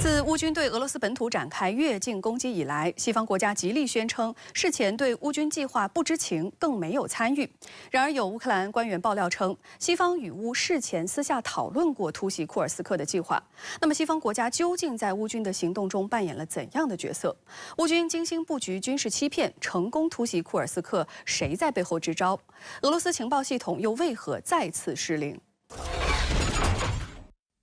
自乌军对俄罗斯本土展开越境攻击以来，西方国家极力宣称事前对乌军计划不知情，更没有参与。然而，有乌克兰官员爆料称，西方与乌事前私下讨论过突袭库尔斯克的计划。那么，西方国家究竟在乌军的行动中扮演了怎样的角色？乌军精心布局军事欺骗，成功突袭库尔斯克，谁在背后支招？俄罗斯情报系统又为何再次失灵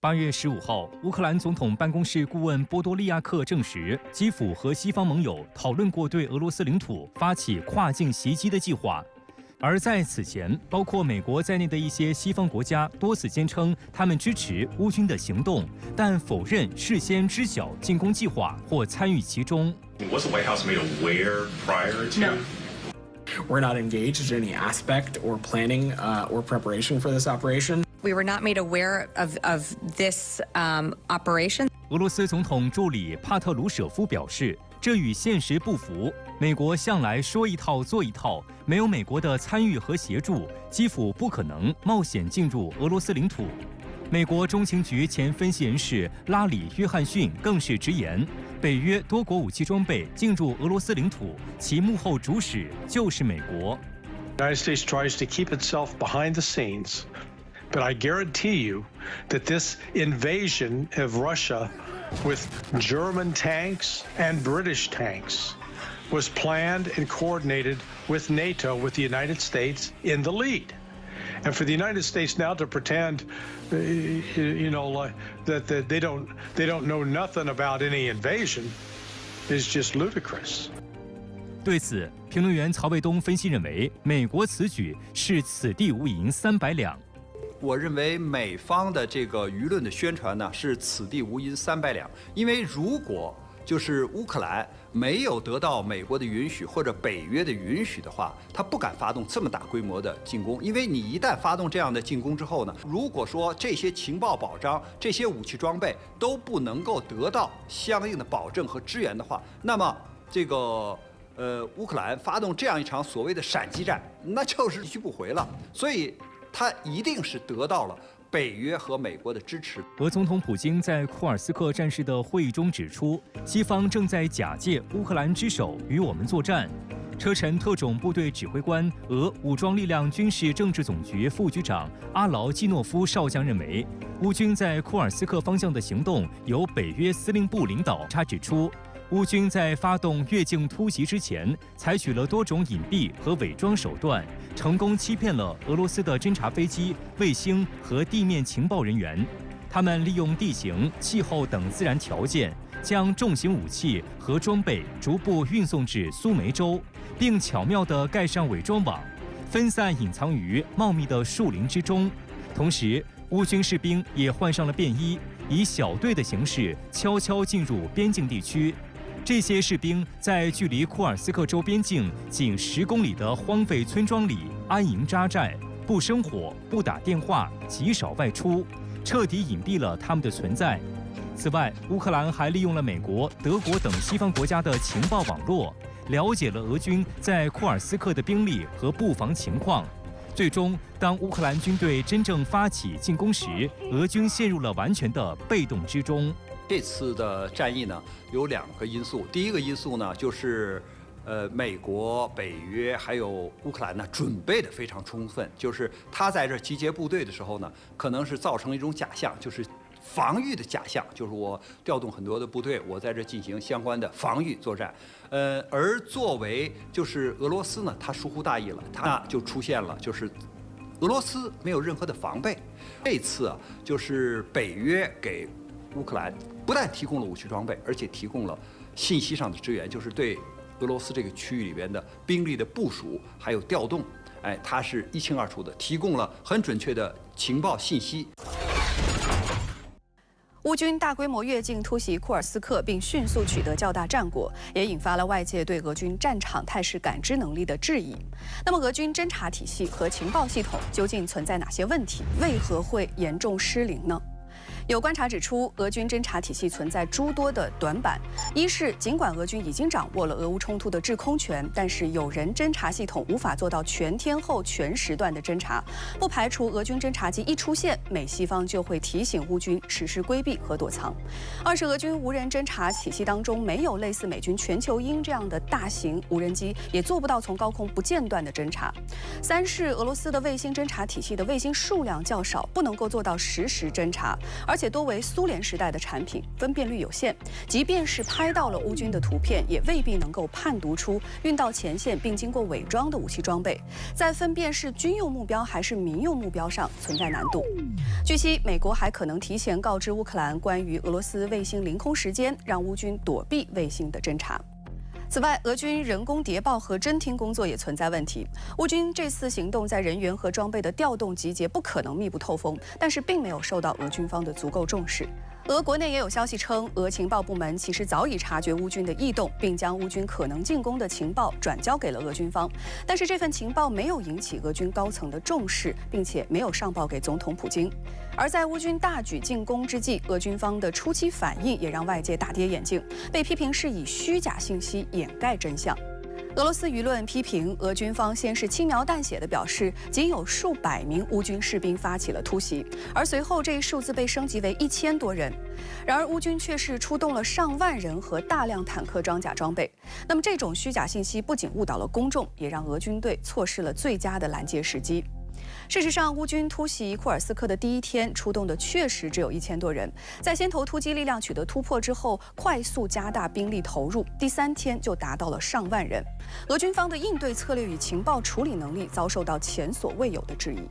8月15号，乌克兰总统办公室顾问波多利亚克证实，基辅和西方盟友讨论过对俄罗斯领土发起跨境袭击的计划。而在此前，包括美国在内的一些西方国家多次坚称他们支持乌军的行动，但否认事先知晓进攻计划或参与其中。Was the White House made aware prior to? We're not engaged in any aspect or planning or preparation for this operation. We were not made aware of this operation. 俄罗斯总统助理帕特鲁舍夫表示，这与现实不符。美国向来说一套做一套，没有美国的参与和协助，基辅不可能冒险进入俄罗斯领土。美国中情局前分析人士拉里·约翰逊更是直言，北约多国武器装备进入俄罗斯领土，其幕后主使就是美国。The United States tries to keep itself behind the scenes, but I guarantee you that this invasion of Russia with German tanks and British tanks was planned and coordinated with NATO, with the United States in the lead. And for the United States now to pretend, that they don't know nothing about any invasion is just ludicrous. 对此，评论员曹卫东分析认为，美国此举是此地无银300两。我认为美方的这个舆论的宣传呢，是此地无银300两，因为如果就是乌克兰没有得到美国的允许或者北约的允许的话，他不敢发动这么大规模的进攻。因为你一旦发动这样的进攻之后呢，如果说这些情报保障、这些武器装备都不能够得到相应的保证和支援的话，那么这个乌克兰发动这样一场所谓的闪击战，那就是一去不回了。所以他一定是得到了北约和美国的支持。俄总统普京在库尔斯克战事的会议中指出，西方正在假借乌克兰之手与我们作战。车臣特种部队指挥官、俄武装力量军事政治总局副局长阿劳基诺夫少将认为，乌军在库尔斯克方向的行动由北约司令部领导。他指出，乌军在发动越境突袭之前，采取了多种隐蔽和伪装手段，成功欺骗了俄罗斯的侦察飞机、卫星和地面情报人员。他们利用地形、气候等自然条件，将重型武器和装备逐步运送至苏梅州，并巧妙地盖上伪装网，分散隐藏于茂密的树林之中。同时，乌军士兵也换上了便衣，以小队的形式悄悄进入边境地区。这些士兵在距离库尔斯克州边境仅10公里的荒废村庄里安营扎寨，不生火，不打电话，极少外出，彻底隐蔽了他们的存在。此外，乌克兰还利用了美国、德国等西方国家的情报网络，了解了俄军在库尔斯克的兵力和布防情况。最终，当乌克兰军队真正发起进攻时，俄军陷入了完全的被动之中。这次的战役呢，有2个因素。第一个因素呢，就是美国、北约还有乌克兰呢，准备的非常充分。就是他在这集结部队的时候呢，可能是造成一种假象，就是防御的假象，就是我调动很多的部队，我在这进行相关的防御作战。而作为就是俄罗斯呢，他疏忽大意了，他就出现了就是俄罗斯没有任何的防备。这次啊，就是北约给乌克兰不但提供了武器装备，而且提供了信息上的支援，就是对俄罗斯这个区域里边的兵力的部署还有调动，它是一清二楚的，提供了很准确的情报信息。乌军大规模越境突袭库尔斯克，并迅速取得较大战果，也引发了外界对俄军战场态势感知能力的质疑。那么，俄军侦察体系和情报系统究竟存在哪些问题？为何会严重失灵呢？有观察指出，俄军侦察体系存在诸多的短板。一是，尽管俄军已经掌握了俄乌冲突的制空权，但是有人侦察系统无法做到全天候、全时段的侦察，不排除俄军侦察机一出现，美西方就会提醒乌军实施规避和躲藏。二是，俄军无人侦察体系当中没有类似美军全球鹰这样的大型无人机，也做不到从高空不间断的侦察。三是，俄罗斯的卫星侦察体系的卫星数量较少，不能够做到实时侦察，而且多为苏联时代的产品，分辨率有限。即便是拍到了乌军的图片，也未必能够判读出运到前线并经过伪装的武器装备，在分辨是军用目标还是民用目标上存在难度。据悉，美国还可能提前告知乌克兰关于俄罗斯卫星临空时间，让乌军躲避卫星的侦察。此外，俄军人工谍报和侦听工作也存在问题。乌军这次行动在人员和装备的调动集结不可能密不透风，但是并没有受到俄军方的足够重视。俄国内也有消息称，俄情报部门其实早已察觉乌军的异动，并将乌军可能进攻的情报转交给了俄军方。但是这份情报没有引起俄军高层的重视，并且没有上报给总统普京。而在乌军大举进攻之际，俄军方的初期反应也让外界大跌眼镜，被批评是以虚假信息掩盖真相。俄罗斯舆论批评俄军方先是轻描淡写地表示，仅有数百名乌军士兵发起了突袭，而随后这一数字被升级为1000多人。然而乌军却是出动了上万人和大量坦克装甲装备。那么这种虚假信息不仅误导了公众，也让俄军队错失了最佳的拦截时机。事实上，乌军突袭库尔斯克的第一天出动的确实只有1000多人，在先头突击力量取得突破之后，快速加大兵力投入，第3天就达到了上万人。俄军方的应对策略与情报处理能力遭受到前所未有的质疑。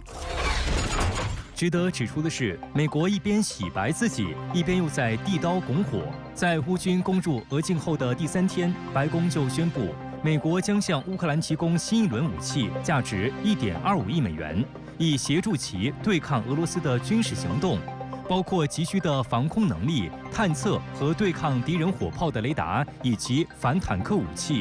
值得指出的是，美国一边洗白自己，一边又在递刀拱火。在乌军攻入俄境后的第3天，白宫就宣布，美国将向乌克兰提供新一轮武器，价值1.25亿美元，以协助其对抗俄罗斯的军事行动，包括急需的防空能力、探测和对抗敌人火炮的雷达以及反坦克武器。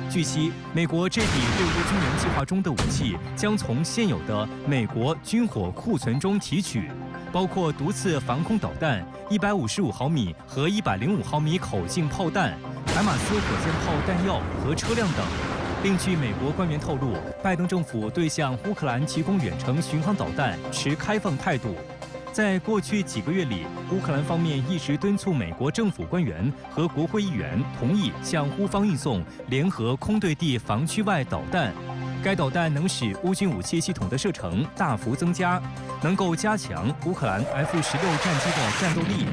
据悉，美国这笔对乌军援计划中的武器将从现有的美国军火库存中提取，包括毒刺防空导弹、155毫米和105毫米口径炮弹、海马斯火箭炮弹药和车辆等。另据美国官员透露，拜登政府对向乌克兰提供远程巡航导弹持开放态度。在过去几个月里，乌克兰方面一直敦促美国政府官员和国会议员同意向乌方运送联合空对地防区外导弹。该导弹能使乌军武器系统的射程大幅增加，能够加强乌克兰 F-16战机的战斗力。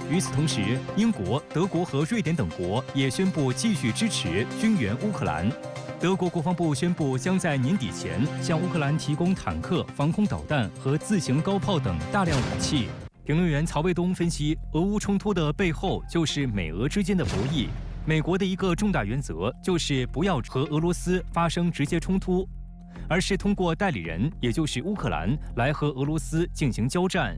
与此同时，英国、德国和瑞典等国也宣布继续支持军援乌克兰。德国国防部宣布，将在年底前向乌克兰提供坦克、防空导弹和自行高炮等大量武器。评论员曹卫东分析，俄乌冲突的背后就是美俄之间的博弈。美国的一个重大原则就是不要和俄罗斯发生直接冲突，而是通过代理人，也就是乌克兰，来和俄罗斯进行交战。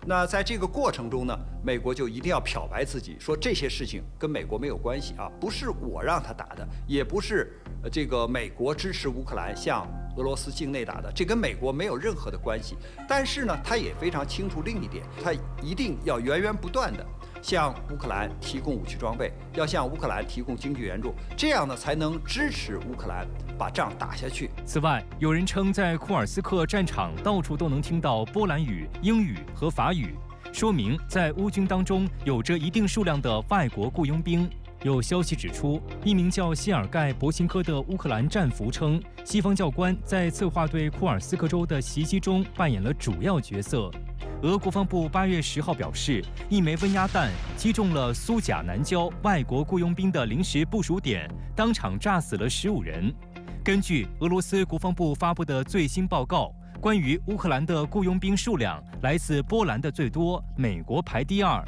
那在这个过程中呢，美国就一定要漂白自己，说这些事情跟美国没有关系啊，不是我让他打的，也不是这个美国支持乌克兰向俄罗斯境内打的，这跟美国没有任何的关系。但是呢，他也非常清楚另一点，他一定要源源不断的向乌克兰提供武器装备，要向乌克兰提供经济援助，这样呢才能支持乌克兰把仗打下去。此外，有人称在库尔斯克战场到处都能听到波兰语、英语和法语，说明在乌军当中有着一定数量的外国雇佣兵。有消息指出，一名叫谢尔盖·博辛科的乌克兰战俘称，西方教官在策划对库尔斯克州的袭击中扮演了主要角色。俄国防部8月10号表示，一枚温压弹击中了苏贾南郊外国雇佣兵的临时部署点，当场炸死了15人。根据俄罗斯国防部发布的最新报告，关于乌克兰的雇佣兵数量，来自波兰的最多，美国排第2。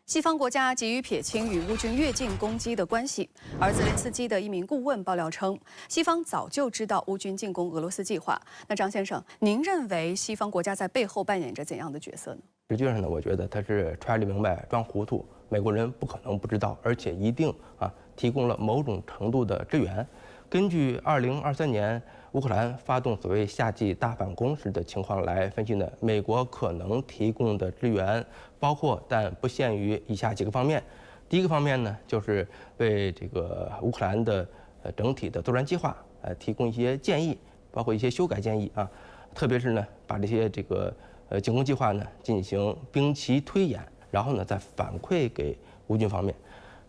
西方国家急于撇清与乌军越境攻击的关系，而泽连斯基的一名顾问爆料称，西方早就知道乌军进攻俄罗斯计划。那张先生，您认为西方国家在背后扮演着怎样的角色呢？实际上呢，我觉得他是揣着明白装糊涂，美国人不可能不知道，而且一定提供了某种程度的支援。根据2023年乌克兰发动所谓夏季大反攻时的情况来分析呢，美国可能提供的支援包括但不限于以下几个方面。第一个方面呢，就是为这个乌克兰的整体的作战计划提供一些建议，包括一些修改建议啊，特别是呢把这些进攻计划呢进行兵棋推演，然后呢再反馈给乌军方面。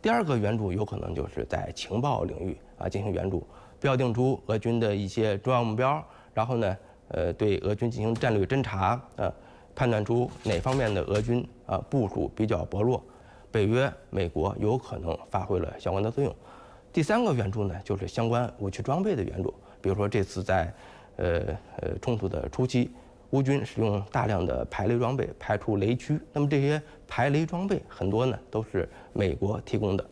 第二个援助有可能就是在情报领域进行援助，标定出俄军的一些重要目标，然后呢对俄军进行战略侦察，判断出哪方面的俄军部署比较薄弱，北约、美国有可能发挥了相关的作用。第三个援助呢，就是相关武器装备的援助，比如说这次在冲突的初期，乌军使用大量的排雷装备排除雷区，那么这些排雷装备很多呢都是美国提供的。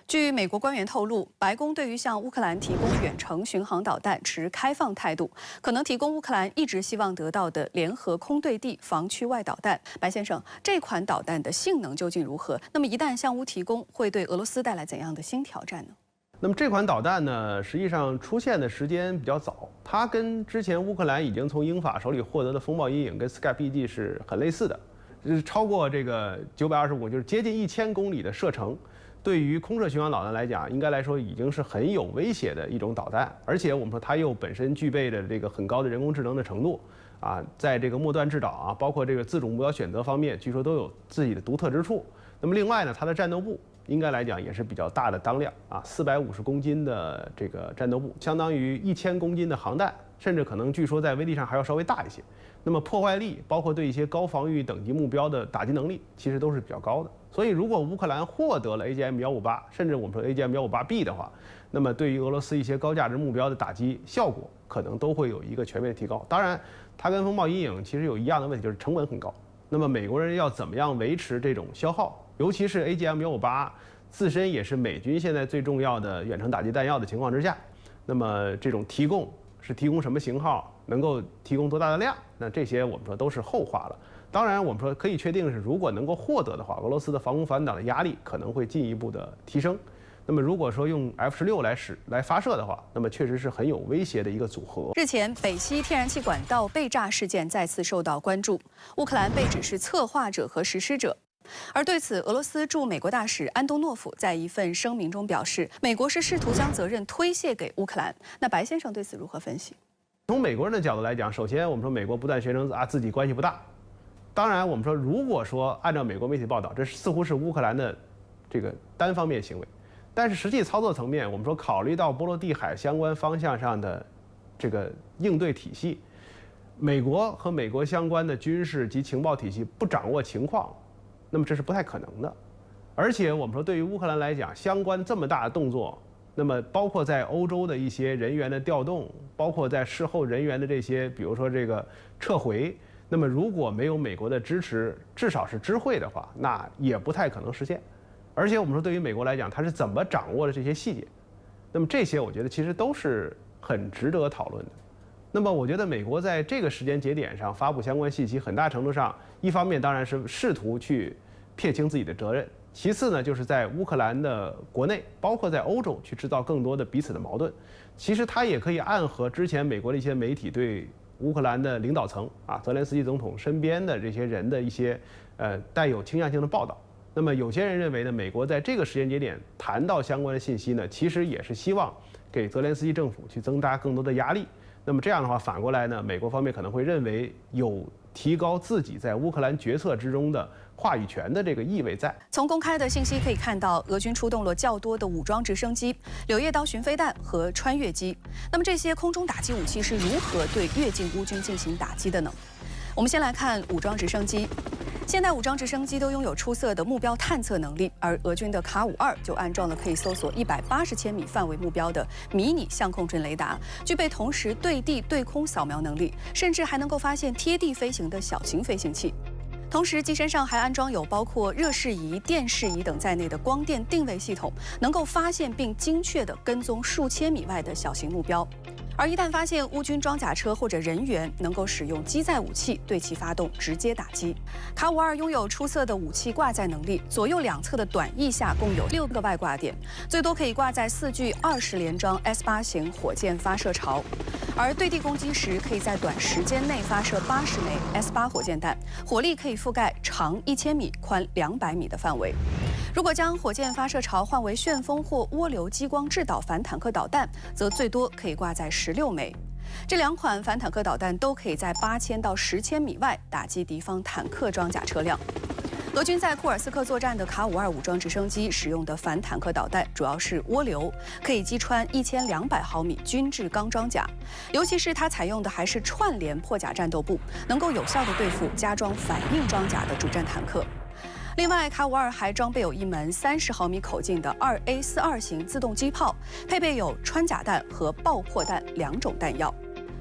据美国官员透露，白宫对于向乌克兰提供远程巡航导弹持开放态度，可能提供乌克兰一直希望得到的联合空对地防区外导弹。白先生，这款导弹的性能究竟如何？那么一旦向乌提供，会对俄罗斯带来怎样的新挑战呢？那么这款导弹呢，实际上出现的时间比较早，它跟之前乌克兰已经从英法手里获得的风暴阴影跟 Sky-BG 是很类似的，就是超过这个925，就是接近1000公里的射程。对于空射巡航导弹来讲，应该来说已经是很有威胁的一种导弹，而且我们说它又本身具备着这个很高的人工智能的程度在这个末端制导包括这个自主目标选择方面，据说都有自己的独特之处。那么另外呢，它的战斗部应该来讲也是比较大的当量450公斤的这个战斗部，相当于1000公斤的航弹，甚至可能据说在威力上还要稍微大一些。那么破坏力，包括对一些高防御等级目标的打击能力，其实都是比较高的。所以，如果乌克兰获得了 AGM-158，甚至我们说 AGM-158B 的话，那么对于俄罗斯一些高价值目标的打击效果，可能都会有一个全面的提高。当然，它跟风暴阴影其实有一样的问题，就是成本很高。那么美国人要怎么样维持这种消耗？尤其是 AGM-158自身也是美军现在最重要的远程打击弹药的情况之下，那么这种提供是提供什么型号，能够提供多大的量？那这些我们说都是后话了。当然，我们说可以确定是，如果能够获得的话，俄罗斯的防空反导的压力可能会进一步的提升。那么，如果说用 F-16来发射的话，那么确实是很有威胁的一个组合。日前，北溪天然气管道被炸事件再次受到关注，乌克兰被指是策划者和实施者。而对此，俄罗斯驻美国大使安东诺夫在一份声明中表示，美国是试图将责任推卸给乌克兰。那白先生对此如何分析？从美国人的角度来讲，首先我们说美国不断宣称自己关系不大。当然，我们说如果说按照美国媒体报道，这似乎是乌克兰的这个单方面行为，但是实际操作层面，我们说考虑到波罗的海相关方向上的这个应对体系，美国和美国相关的军事及情报体系不掌握情况，那么这是不太可能的。而且我们说对于乌克兰来讲，相关这么大的动作，那么包括在欧洲的一些人员的调动，包括在事后人员的这些，比如说这个撤回。那么如果没有美国的支持，至少是知会的话，那也不太可能实现。而且我们说，对于美国来讲，它是怎么掌握的这些细节，那么这些我觉得其实都是很值得讨论的。那么我觉得美国在这个时间节点上发布相关信息，很大程度上，一方面当然是试图去撇清自己的责任，其次呢，就是在乌克兰的国内，包括在欧洲去制造更多的彼此的矛盾。其实它也可以暗合之前美国的一些媒体对乌克兰的领导层泽连斯基总统身边的这些人的一些带有倾向性的报道。那么有些人认为呢，美国在这个时间节点谈到相关的信息呢，其实也是希望给泽连斯基政府去增加更多的压力。那么这样的话，反过来呢，美国方面可能会认为有提高自己在乌克兰决策之中的话语权的这个意味在。从公开的信息可以看到，俄军出动了较多的武装直升机、柳叶刀巡飞弹和穿越机。那么这些空中打击武器是如何对越境乌军进行打击的呢？我们先来看武装直升机。现代武装直升机都拥有出色的目标探测能力，而俄军的卡52就安装了可以搜索180千米范围目标的迷你相控阵雷达，具备同时对地对空扫描能力，甚至还能够发现贴地飞行的小型飞行器。同时，机身上还安装有包括热视仪、电视仪等在内的光电定位系统，能够发现并精确地跟踪数千米外的小型目标。而一旦发现乌军装甲车或者人员能够使用机载武器对其发动直接打击。卡52拥有出色的武器挂载能力，左右两侧的短翼下共有6个外挂点，最多可以挂载4具20连装 S8型火箭发射槽。而对地攻击时，可以在短时间内发射80枚 S8火箭弹，火力可以覆盖长1000米、宽200米的范围。如果将火箭发射槽换为旋风或涡流激光制导反坦克导弹，则最多可以挂载16枚。这2款反坦克导弹都可以在8000到10,000米外打击敌方坦克装甲车辆。俄军在库尔斯克作战的卡52武装直升机使用的反坦克导弹主要是涡流，可以击穿1200毫米军制钢装甲，尤其是它采用的还是串联破甲战斗部，能够有效地对付加装反应装甲的主战坦克。另外，卡52还装备有一门30毫米口径的2A42型自动机炮，配备有穿甲弹和爆破弹2种弹药。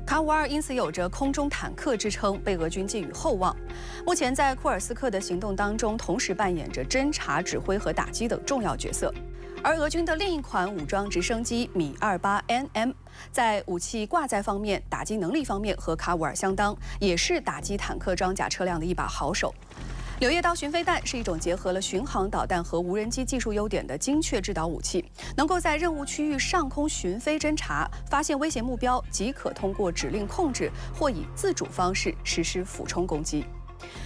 卡52因此有着空中坦克之称，被俄军寄予厚望。目前在库尔斯克的行动当中，同时扮演着侦察、指挥和打击等重要角色。而俄军的另一款武装直升机米28NM，在武器挂载方面、打击能力方面和卡52相当，也是打击坦克装甲车辆的一把好手。柳叶刀巡飞弹是一种结合了巡航导弹和无人机技术优点的精确制导武器，能够在任务区域上空巡飞侦察，发现威胁目标即可通过指令控制或以自主方式实施俯冲攻击。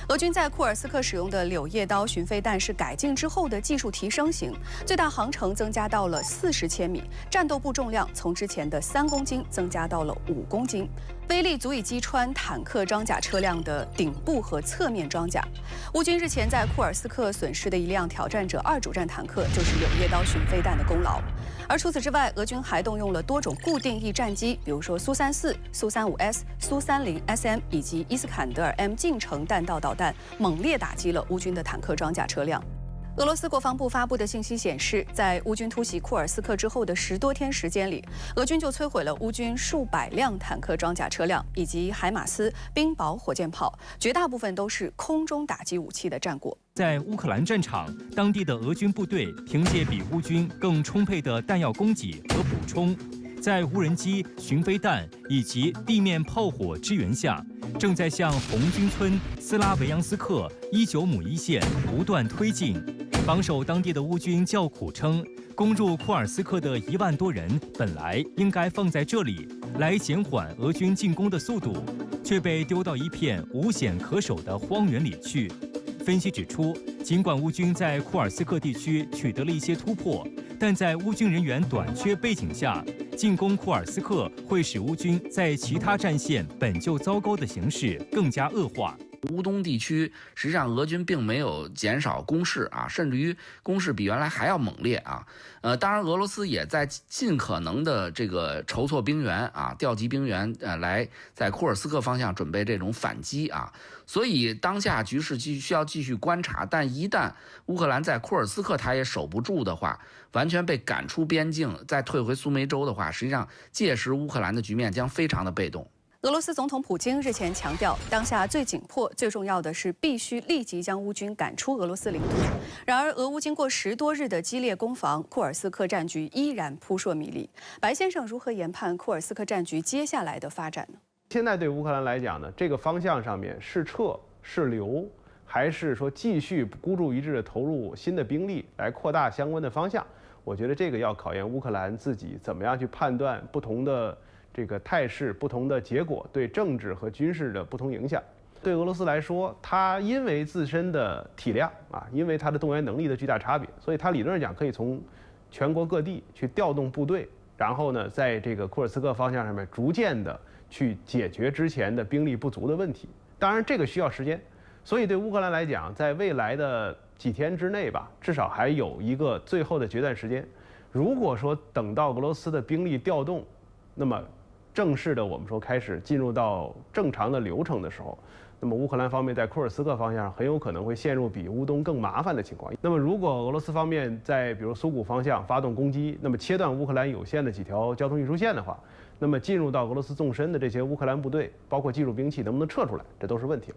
俄军在库尔斯克使用的柳叶刀巡飞弹是改进之后的技术提升型，最大航程增加到了40千米，战斗部重量从之前的3公斤增加到了5公斤，威力足以击穿坦克装甲车辆的顶部和侧面装甲。乌军日前在库尔斯克损失的一辆挑战者2主战坦克，就是柳叶刀巡飞弹的功劳。而除此之外，俄军还动用了多种固定翼战机，比如说苏34、苏35S、苏30SM 以及伊斯坎德尔 M 近程弹道导弹，猛烈打击了乌军的坦克装甲车辆。俄罗斯国防部发布的信息显示，在乌军突袭库尔斯克之后的10多天时间里，俄军就摧毁了乌军数百辆坦克装甲车辆以及海马斯、冰雹火箭炮，绝大部分都是空中打击武器的战果。在乌克兰战场，当地的俄军部队凭借比乌军更充沛的弹药供给和补充，在无人机、巡飞弹以及地面炮火支援下，正在向红军村斯拉维扬斯克19姆一线不断推进。防守当地的乌军叫苦称，攻入库尔斯克的1万多人本来应该放在这里来减缓俄军进攻的速度，却被丢到一片无险可守的荒原里去。分析指出，尽管乌军在库尔斯克地区取得了一些突破，但在乌军人员短缺背景下，进攻库尔斯克会使乌军在其他战线本就糟糕的形势更加恶化。乌东地区实际上俄军并没有减少攻势啊，甚至于攻势比原来还要猛烈啊。当然俄罗斯也在尽可能的这个筹措兵员啊，调集兵员来在库尔斯克方向准备这种反击啊。所以当下局势需要继续观察，但一旦乌克兰在库尔斯克他也守不住的话，完全被赶出边境，再退回苏梅州的话，实际上届时乌克兰的局面将非常的被动。俄罗斯总统普京日前强调，当下最紧迫、最重要的是必须立即将乌军赶出俄罗斯领土。然而，俄乌经过10多日的激烈攻防，库尔斯克战局依然扑朔迷离。白先生如何研判库尔斯克战局接下来的发展呢？现在对乌克兰来讲呢，这个方向上面是撤是留，还是说继续孤注一掷的投入新的兵力来扩大相关的方向？我觉得这个要考验乌克兰自己怎么样去判断不同的这个态势、不同的结果对政治和军事的不同影响。对俄罗斯来说，它因为自身的体量啊，因为它的动员能力的巨大差别，所以它理论上讲可以从全国各地去调动部队，然后呢，在这个库尔斯克方向上面逐渐的去解决之前的兵力不足的问题。当然，这个需要时间，所以对乌克兰来讲，在未来的几天之内吧，至少还有一个最后的决断时间。如果说等到俄罗斯的兵力调动，那么正式的我们说开始进入到正常的流程的时候，那么乌克兰方面在库尔斯克方向很有可能会陷入比乌东更麻烦的情况。那么如果俄罗斯方面在比如苏古方向发动攻击，那么切断乌克兰有限的几条交通运输线的话，那么进入到俄罗斯纵深的这些乌克兰部队，包括技术兵器能不能撤出来，这都是问题了。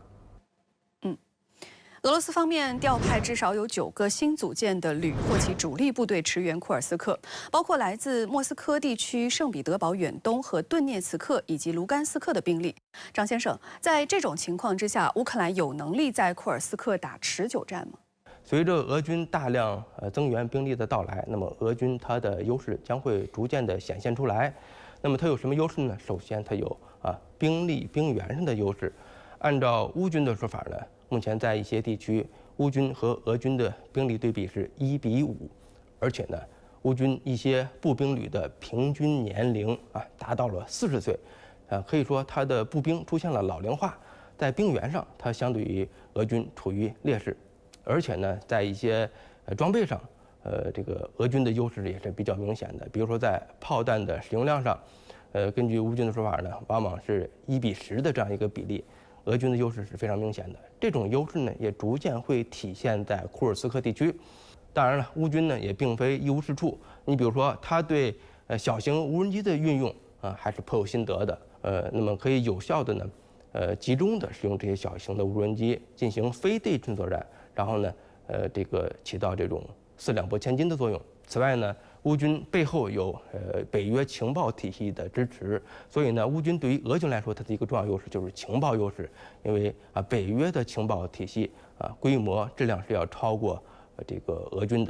俄罗斯方面调派至少有9个新组建的旅或其主力部队驰援库尔斯克，包括来自莫斯科地区圣彼得堡远东和顿涅茨克以及卢甘斯克的兵力。张先生，在这种情况之下，乌克兰有能力在库尔斯克打持久战吗？随着俄军大量增援兵力的到来，那么俄军它的优势将会逐渐的显现出来。那么它有什么优势呢？首先，它有兵力兵源上的优势。按照乌军的说法呢，目前在一些地区，乌军和俄军的兵力对比是1比5，而且呢，乌军一些步兵旅的平均年龄达到了40岁，可以说它的步兵出现了老龄化，在兵源上它相对于俄军处于劣势，而且呢，在一些装备上，这个俄军的优势也是比较明显的，比如说在炮弹的使用量上，根据乌军的说法呢，往往是1比10的这样一个比例。俄军的优势是非常明显的，这种优势呢也逐渐会体现在库尔斯克地区。当然了，乌军呢也并非一无是处。你比如说，他对小型无人机的运用还是颇有心得的。那么可以有效的呢，集中的使用这些小型的无人机进行非对称作战，然后呢，这个起到这种4两拨千斤的作用。此外呢，乌军背后有北约情报体系的支持，所以呢，乌军对于俄军来说，它的一个重要优势就是情报优势，因为北约的情报体系规模质量是要超过这个俄军的。